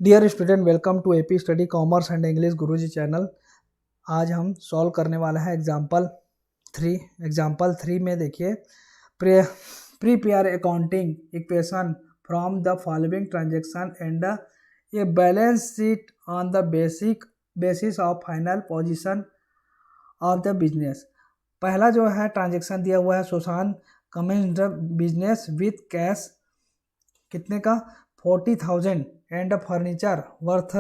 Dear student, welcome to AP study commerce and English Guruji channel. आज हम solve करने वाले हैं एग्जाम्पल 3 में देखिए, prepare accounting equation from the following transaction and a balance sheet on the basis of final position of the business. पहला जो है ट्रांजेक्शन दिया हुआ है, Sushant commence the business with cash कितने का 40,000 एंड फर्नीचर वर्थ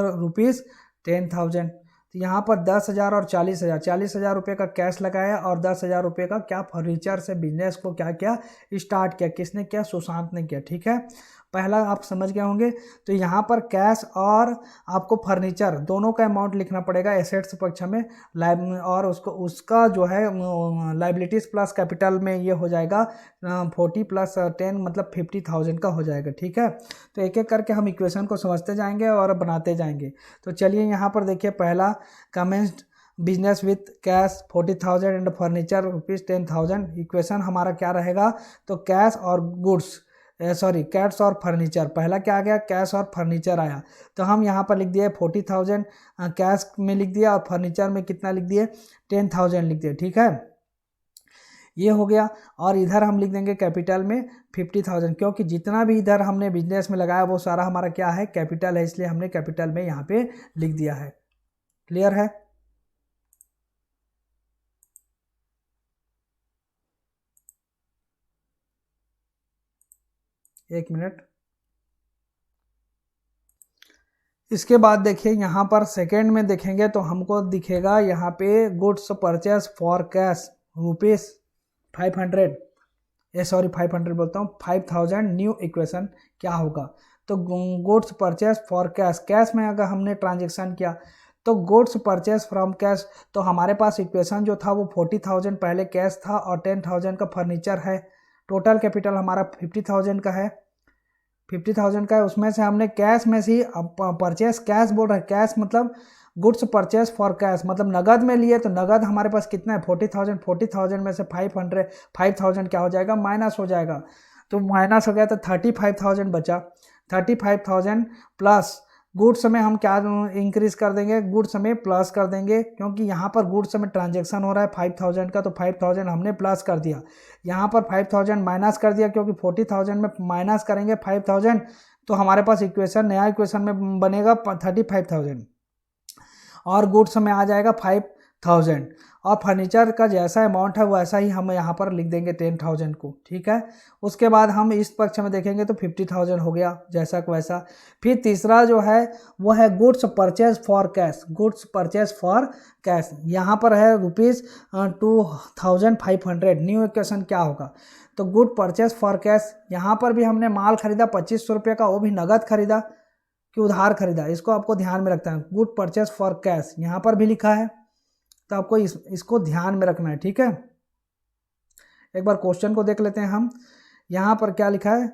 ₹10,000। तो यहाँ पर 10,000 और 40,000 रुपये का कैश लगाया और 10,000 रुपये का क्या फर्नीचर से बिजनेस को क्या किया, स्टार्ट किया। किसने किया? सुशांत ने किया। ठीक है, पहला आप समझ गए होंगे। तो यहाँ पर कैश और आपको फर्नीचर दोनों का अमाउंट लिखना पड़ेगा एसेट्स पक्ष में, और उसका जो है लाइबिलिटीज प्लस कैपिटल में ये हो जाएगा 40 + 10 मतलब 50,000 का हो जाएगा। ठीक है, तो एक एक करके हम इक्वेशन को समझते जाएंगे और बनाते जाएंगे। तो चलिए यहाँ पर देखिए, पहला commenced business with cash 40,000 and furniture ₹10,000। Equation हमारा क्या रहेगा? तो कैश और गुड्स कैश और फर्नीचर। पहला क्या आ गया? कैश और फर्नीचर आया, तो हम यहाँ पर लिख दिए 40,000 कैश में लिख दिया और फर्नीचर में कितना लिख दिए? 10,000 लिख दिए। ठीक है, ये हो गया। और इधर हम लिख देंगे कैपिटल में 50,000, क्योंकि जितना भी इधर हमने बिजनेस में लगाया वो सारा हमारा क्या है? कैपिटल है, इसलिए हमने कैपिटल में यहाँ पे लिख दिया है। क्लियर है? एक मिनट। इसके बाद देखिए, यहाँ पर सेकेंड में देखेंगे तो हमको दिखेगा यहाँ पे गुड्स परचेस फॉर कैश ₹500 500 बोलता हूँ 5,000। न्यू इक्वेशन क्या होगा? तो goods purchase for cash, cash में अगर हमने ट्रांजेक्शन किया तो गुड्स परचेस फ्रॉम कैश, तो हमारे पास इक्वेशन जो था वो 40,000 पहले कैश था और 10,000 का फर्नीचर है। टोटल कैपिटल हमारा 50,000 का है, 50,000 का है। उसमें से हमने कैश में से परचेस कैश बोल रहे हैं, कैश मतलब गुड्स परचेस फॉर कैश मतलब नगद में लिए, तो नगद हमारे पास कितना है? 40,000। 40,000 में से 5,000 क्या हो जाएगा? माइनस हो जाएगा। तो माइनस हो गया तो 35,000 बचा। 35,000 प्लस गुड्स में हम क्या इंक्रीज कर देंगे? गुड्स में प्लस कर देंगे, क्योंकि यहाँ पर गुड्स में ट्रांजेक्शन हो रहा है 5,000 का, तो 5,000 हमने प्लस कर दिया। यहाँ पर 5,000 माइनस कर दिया, क्योंकि 40,000 में माइनस करेंगे 5,000 तो हमारे पास इक्वेशन नया इक्वेशन में बनेगा 35,000 और गुड्स में आ जाएगा 5,000 और फर्नीचर का जैसा अमाउंट है वैसा ही हम यहाँ पर लिख देंगे 10,000 को। ठीक है, उसके बाद हम इस पक्ष में देखेंगे तो 50,000 हो गया जैसा को वैसा। फिर तीसरा जो है वो है goods purchase for cash. Goods purchase for cash यहाँ पर है ₹2,500। न्यू इक्वेशन क्या होगा? तो गुड परचेज फॉर कैश, यहाँ पर भी हमने माल खरीदा 2,500 रुपये का, वो भी नगद खरीदा कि उधार खरीदा, इसको आपको ध्यान में रखना है। गुड परचेस फॉर कैश यहाँ पर भी लिखा है, तो आपको इसको ध्यान में रखना है। ठीक है, एक बार क्वेश्चन को देख लेते हैं हम। यहाँ पर क्या लिखा है?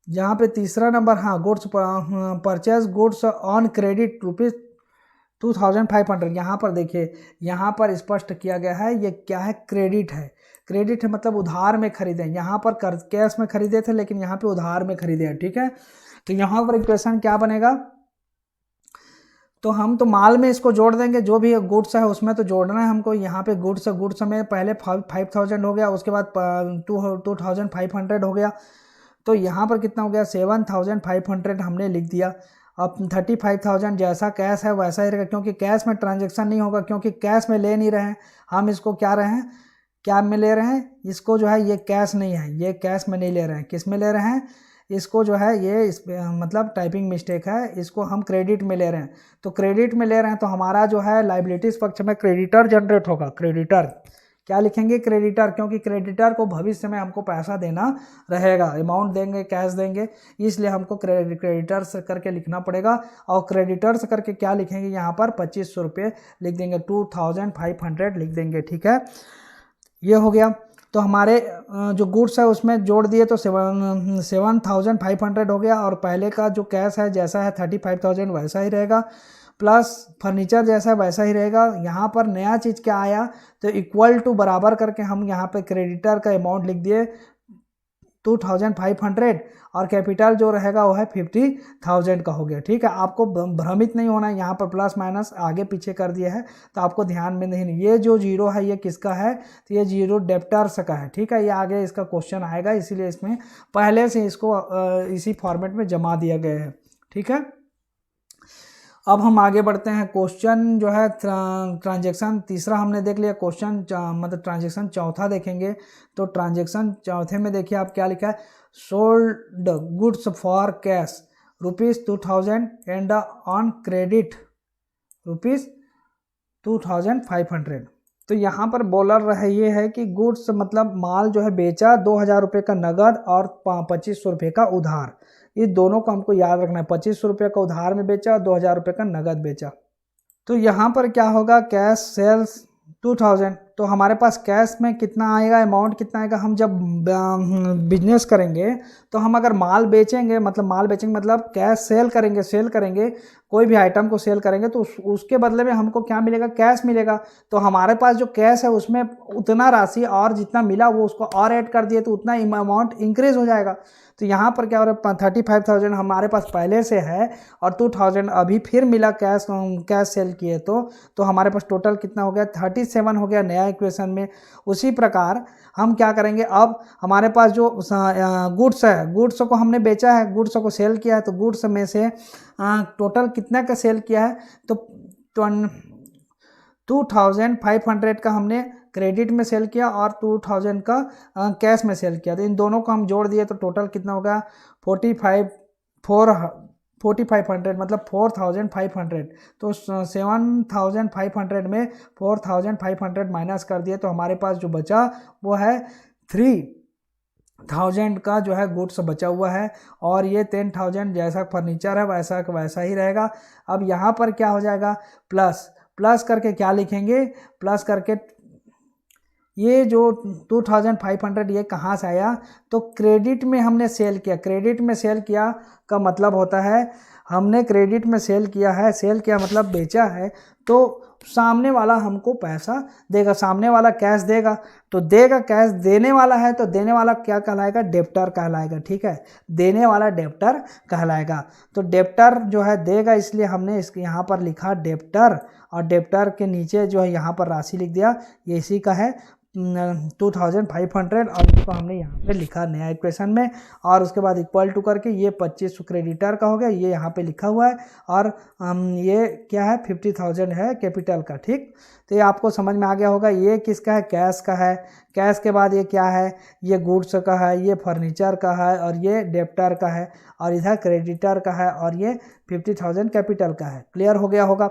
यहाँ पे तीसरा नंबर, हाँ, goods purchase goods on credit ₹2,500। यहाँ पर देखिए, यहाँ पर स्पष्ट किया गया है ये क्या है? क्रेडिट है। क्रेडिट है मतलब उधार में खरीदे। यहाँ पर कैश में खरीदे थे, लेकिन यहाँ पे उधार में खरीदे हैं। ठीक है, तो यहाँ पर इक्वेशन क्या बनेगा? तो हम तो माल में इसको जोड़ देंगे, जो भी गुड्स है उसमें तो जोड़ना है हमको। यहाँ पे गुड्स में पहले 5,000 हो गया, उसके बाद 2,500 हो गया, तो यहाँ पर कितना हो गया? 7,500 हमने लिख दिया। अब 35,000 जैसा कैश है वैसा ही रहेगा, क्योंकि कैश में ट्रांजेक्शन नहीं होगा, क्योंकि कैश में ले नहीं रहे हैं हम इसको। क्या में ले रहे हैं इसको? जो है ये कैश नहीं है, ये कैश में नहीं ले रहे हैं। किस में ले रहे हैं इसको? जो है ये मतलब टाइपिंग मिस्टेक है, इसको हम क्रेडिट में ले रहे हैं। तो क्रेडिट में ले रहे हैं तो हमारा जो है लाइबिलिटीज पक्ष में क्रेडिटर जनरेट होगा। क्रेडिटर क्या लिखेंगे? क्रेडिटर, क्योंकि क्रेडिटर को भविष्य में हमको पैसा देना रहेगा, अमाउंट देंगे, कैश देंगे, इसलिए हमको क्रेडिटर्स करके लिखना पड़ेगा। और क्रेडिटर्स करके क्या लिखेंगे? यहाँ पर 2,500 रुपये लिख देंगे, 2,500 लिख देंगे। ठीक है, ये हो गया। तो हमारे जो गुड्स है उसमें जोड़ दिए तो 7,500 हो गया, और पहले का जो कैश है जैसा है 35,000 वैसा ही रहेगा, प्लस फर्नीचर जैसा है वैसा ही रहेगा। यहाँ पर नया चीज़ क्या आया? तो इक्वल टू बराबर करके हम यहाँ पे क्रेडिटर का अमाउंट लिख दिए 2500 और कैपिटल जो रहेगा वो है 50,000 का हो गया। ठीक है, आपको भ्रमित नहीं होना, यहाँ पर प्लस माइनस आगे पीछे कर दिया है तो आपको ध्यान में नहीं। ये जो जीरो है ये किसका है, तो ये जीरो डेप्टर्स का है। ठीक है, ये आगे इसका क्वेश्चन आएगा, इसीलिए इसमें पहले से इसको इसी फॉर्मेट में जमा दिया गया है। ठीक है, अब हम आगे बढ़ते हैं। क्वेश्चन जो है ट्रांजैक्शन तीसरा हमने देख लिया, क्वेश्चन मतलब ट्रांजैक्शन चौथा देखेंगे। तो ट्रांजैक्शन चौथे में देखिए आप क्या लिखा है, sold goods for cash ₹2000 and on credit ₹2500। तो यहाँ पर बोलर रहा ये है कि गुड्स मतलब माल जो है बेचा 2000 रुपये का नगद और 2500 रुपये का उधार, ये दोनों को हमको याद रखना है। 2500 रुपये का उधार में बेचा और 2000 रुपये का नगद बेचा। तो यहाँ पर क्या होगा, कैश सेल्स 2000, तो हमारे पास कैश में कितना आएगा, अमाउंट कितना आएगा। हम जब बिजनेस करेंगे तो हम अगर माल बेचेंगे मतलब कैश सेल करेंगे कोई भी आइटम को सेल करेंगे तो उसके बदले में हमको क्या मिलेगा, कैश मिलेगा। तो हमारे पास जो कैश है उसमें उतना राशि और जितना मिला वो उसको और ऐड कर दिए तो उतना अमाउंट इंक्रीज हो जाएगा। तो यहाँ पर क्या हो रहा है, 35,000 हमारे पास पहले से है और 2000 अभी फिर मिला कैश सेल किए तो हमारे पास टोटल कितना हो गया, 37 हो गया नया इक्वेशन में। उसी प्रकार हम क्या करेंगे, अब हमारे पास जो गुड्स है, गुड्स को हमने बेचा है, गुड्स को सेल किया है, तो गुड्स में से टोटल कितना का सेल किया है, तो 2500 का हमने क्रेडिट में सेल किया और 2000 का कैश में सेल किया। तो इन दोनों को हम जोड़ दिए तो टोटल कितना होगा, 4500 मतलब 4500। तो 7500 में 4500 माइनस कर दिए तो हमारे पास जो बचा वो है 3000 का जो है गुड्स बचा हुआ है और ये 10,000 जैसा फर्नीचर है वैसा ही रहेगा। अब यहाँ पर क्या हो जाएगा, प्लस करके क्या लिखेंगे, प्लस करके ये जो 2500 ये कहाँ से आया, तो क्रेडिट में हमने सेल किया। क्रेडिट में सेल किया का मतलब होता है हमने क्रेडिट में सेल किया मतलब बेचा है, तो सामने वाला हमको पैसा देगा, सामने वाला कैश देगा, तो देगा कैश, देने वाला है तो देने वाला क्या कहलाएगा, डेप्टर कहलाएगा। ठीक है, देने वाला डेप्टर कहलाएगा। तो डेप्टर जो है देगा, इसलिए हमने इसके यहाँ पर लिखा डेप्टर और डेप्टर के नीचे जो है यहाँ पर राशि लिख दिया, ये इसी का है 2500 और इसको हमने यहाँ पे लिखा नया इक्वेशन में। और उसके बाद इक्वल टू करके ये 2500 क्रेडिटर का हो गया, ये यहाँ पे लिखा हुआ है और ये क्या है 50,000 है कैपिटल का। ठीक, तो ये आपको समझ में आ गया होगा। ये किसका है, कैश का है। कैश के बाद ये क्या है, ये गुड्स का है, ये फर्नीचर का है और ये डेप्टर का है और इधर क्रेडिटर का है और ये 50,000 कैपिटल का है। क्लियर हो गया होगा।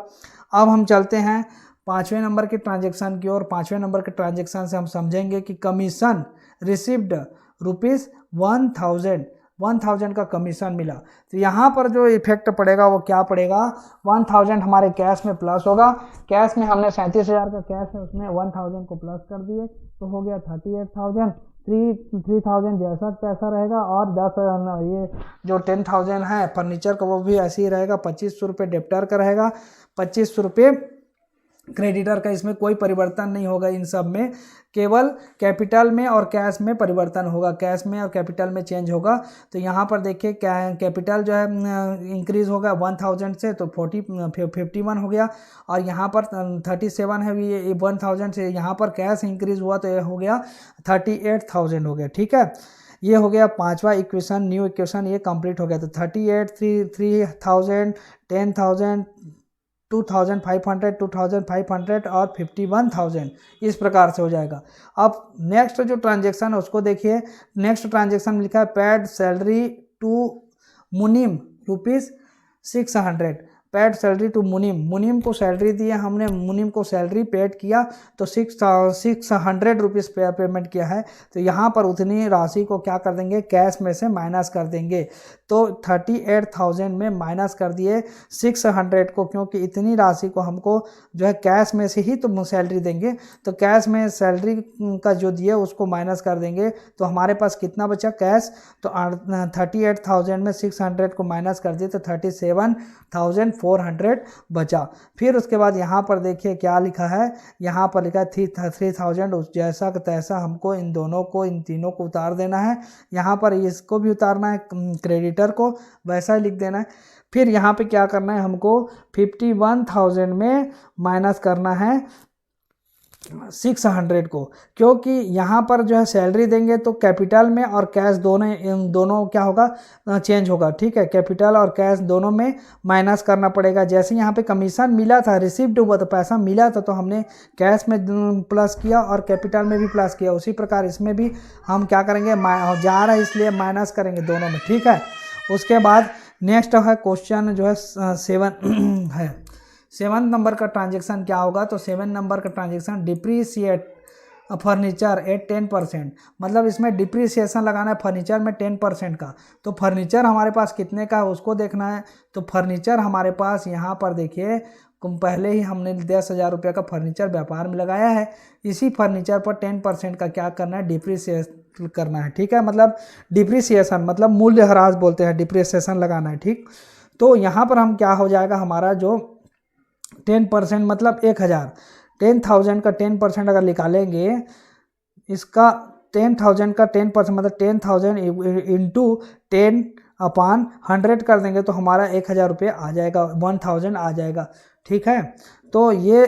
अब हम चलते हैं 5वें नंबर के ट्रांजैक्शन की ओर। 5वें नंबर के ट्रांजैक्शन से हम समझेंगे कि कमीशन रिसीव्ड ₹1000 का कमीशन मिला। तो यहाँ पर जो इफेक्ट पड़ेगा वो क्या पड़ेगा, 1000 हमारे कैश में प्लस होगा। कैश में हमने 37,000 का कैश है, उसमें 1000 को प्लस कर दिए तो हो गया 38,000। 3000 जैसा पैसा रहेगा और 10,000 ये जो 10,000 है फर्नीचर का वो भी ऐसे ही रहेगा। 2500 रुपये डेप्टर का रहेगा, 2500 रुपये क्रेडिटर का। इसमें कोई परिवर्तन नहीं होगा, इन सब में केवल कैपिटल में और कैश में परिवर्तन होगा, कैश में और कैपिटल में चेंज होगा। तो यहाँ पर देखिए कैपिटल जो है इंक्रीज होगा 1000 से तो 51 हो गया और यहाँ पर 37 है, ये 1000 से यहाँ पर कैश इंक्रीज हुआ तो ये हो गया 38,000 हो गया। ठीक है, ये हो गया 5वां इक्वेशन, न्यू इक्वेशन ये कंप्लीट हो गया। तो 38, 3000, 10,000, 2500, 2500 और 51,000 इस प्रकार से हो जाएगा। अब नेक्स्ट जो ट्रांजैक्शन है उसको देखिए। नेक्स्ट ट्रांजैक्शन लिखा है पेड सैलरी टू मुनीम ₹600। पेड सैलरी टू मुनीम को सैलरी दिया हमने, मुनीम को सैलरी पेड किया तो 600 रुपीज़ पेमेंट किया है। तो यहाँ पर उतनी राशि को क्या कर देंगे, कैश में से माइनस कर देंगे। तो 38,000 में माइनस कर दिए 600 को, क्योंकि इतनी राशि को हमको जो है कैश में से ही तो सैलरी देंगे, तो कैश में सैलरी का जो दिया उसको माइनस कर देंगे। तो हमारे पास कितना बचा कैश, तो 38,000 में 600 को माइनस कर दिए तो 37,400 400 बचा। फिर उसके बाद यहाँ पर देखिए क्या लिखा है, यहाँ पर लिखा है 3000, जैसा कि तैसा हमको इन दोनों को, इन तीनों को उतार देना है। यहाँ पर इसको भी उतारना है, क्रेडिटर को वैसा ही लिख देना है। फिर यहाँ पे क्या करना है, हमको 51,000 में माइनस करना है 600 को, क्योंकि यहाँ पर जो है सैलरी देंगे तो कैपिटल में और कैश दोनों क्या होगा, चेंज होगा। ठीक है, कैपिटल और कैश दोनों में माइनस करना पड़ेगा। जैसे यहाँ पे कमीशन मिला था, रिसिप्ट हुआ तो पैसा मिला था, तो हमने कैश में प्लस किया और कैपिटल में भी प्लस किया। उसी प्रकार इसमें भी हम क्या करेंगे, जा रहा है इसलिए माइनस करेंगे दोनों में। ठीक है, उसके बाद नेक्स्ट है क्वेश्चन जो है 7 है। 7 नंबर का ट्रांजेक्शन क्या होगा, तो 7 नंबर का ट्रांजेक्शन डिप्रीशिएट फर्नीचर एट 10%, मतलब इसमें डिप्रीसिएशन लगाना है फर्नीचर में 10% का। तो फर्नीचर हमारे पास कितने का है उसको देखना है। तो फर्नीचर हमारे पास यहाँ पर देखिए, पहले ही हमने 10,000 रुपये का फर्नीचर व्यापार में लगाया है। इसी फर्नीचर पर 10% का क्या करना है, डिप्रीसिएशन करना है। ठीक है, मतलब डिप्रीसिएशन मतलब मूल्यह्रास बोलते हैं, डिप्रीसिएशन लगाना है। ठीक, तो यहाँ पर हम क्या हो जाएगा, हमारा जो 10% मतलब 1,000, 10,000 का 10% अगर निकालेंगे, इसका 10,000 का 10% मतलब 10,000 इंटू 10/100 कर देंगे तो हमारा 1,000 रुपये आ जाएगा, 1,000 आ जाएगा। ठीक है, तो ये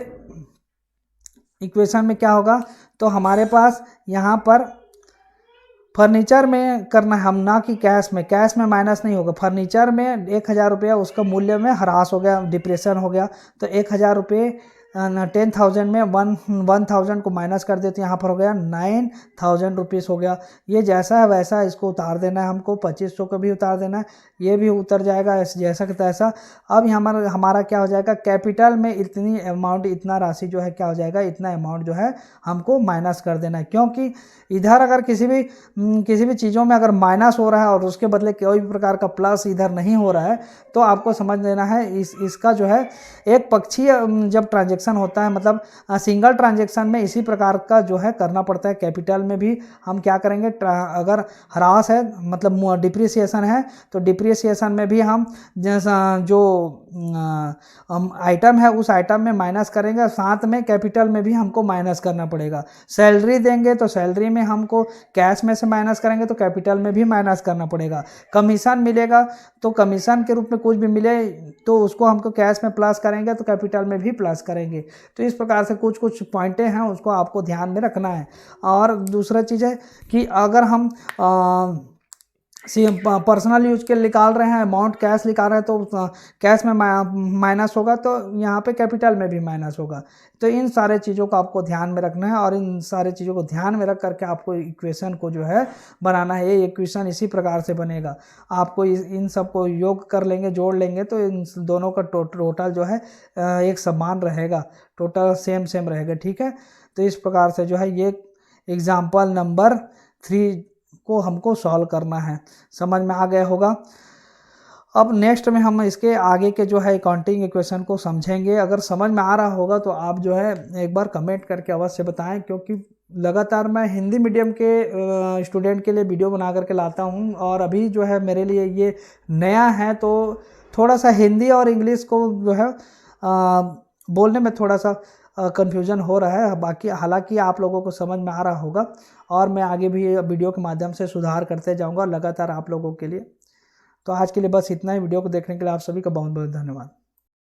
इक्वेशन में क्या होगा, तो हमारे पास यहाँ पर फर्नीचर में करना है हम, ना कि कैश में। कैश में माइनस नहीं होगा, फर्नीचर में 1,000 रुपया उसका मूल्य में ह्रास हो गया, डिप्रेशन हो गया। तो 1,000 रुपये 10,000 में 1,000 को माइनस कर देते, यहाँ पर हो गया 9,000 रुपीज़ हो गया। ये जैसा है वैसा इसको उतार देना है हमको, 2500 को भी उतार देना है, ये भी उतर जाएगा जैसा कि तैसा। अब हमारा क्या हो जाएगा, कैपिटल में इतनी अमाउंट, इतना राशि जो है क्या हो जाएगा, इतना अमाउंट जो है हमको माइनस कर देना है। क्योंकि इधर अगर किसी भी चीज़ों में अगर माइनस हो रहा है और उसके बदले कोई भी प्रकार का प्लस इधर नहीं हो रहा है, तो आपको समझ लेना है इसका जो है एक पक्षीय जब ट्रांजेक्शन होता है, मतलब सिंगल ट्रांजेक्शन में इसी प्रकार का जो है करना पड़ता है। कैपिटल में भी हम क्या करेंगे, अगर ह्रास है मतलब डिप्रिसिएशन है, तो डिप्रिसिएशन में भी हम जैसा जो आइटम है उस आइटम में माइनस करेंगे, साथ में कैपिटल में भी हमको माइनस करना पड़ेगा। सैलरी देंगे तो सैलरी में हमको कैश में से माइनस करेंगे तो कैपिटल में भी माइनस करना पड़ेगा। कमीशन मिलेगा तो कमीशन के रूप में कुछ भी मिले तो उसको हमको कैश में प्लस करेंगे तो कैपिटल में भी प्लस करेंगे। तो इस प्रकार से कुछ पॉइंटें हैं उसको आपको ध्यान में रखना है। और दूसरा चीज़ है कि अगर हम पर्सनल यूज के निकाल रहे हैं, अमाउंट कैश निकाल रहे हैं, तो कैश में माइनस होगा तो यहाँ पे कैपिटल में भी माइनस होगा। तो इन सारे चीज़ों को आपको ध्यान में रखना है और इन सारे चीज़ों को ध्यान में रख करके आपको इक्वेशन को जो है बनाना है। ये इक्वेशन इसी प्रकार से बनेगा, आपको इन सब को योग कर लेंगे, जोड़ लेंगे तो इन दोनों का टोटल जो है एक समान रहेगा, टोटल सेम रहेगा। ठीक है, तो इस प्रकार से जो है ये एग्जाम्पल नंबर 3 को हमको सॉल्व करना है। समझ में आ गया होगा। अब नेक्स्ट में हम इसके आगे के जो है अकाउंटिंग इक्वेशन को समझेंगे। अगर समझ में आ रहा होगा तो आप जो है एक बार कमेंट करके अवश्य बताएं, क्योंकि लगातार मैं हिंदी मीडियम के स्टूडेंट के लिए वीडियो बना करके लाता हूं और अभी जो है मेरे लिए ये नया है, तो थोड़ा सा हिंदी और इंग्लिश को जो है बोलने में थोड़ा सा कन्फ्यूजन हो रहा है। बाकी हालांकि आप लोगों को समझ में आ रहा होगा और मैं आगे भी वीडियो के माध्यम से सुधार करते जाऊंगा लगातार आप लोगों के लिए। तो आज के लिए बस इतना ही। वीडियो को देखने के लिए आप सभी का बहुत बहुत धन्यवाद।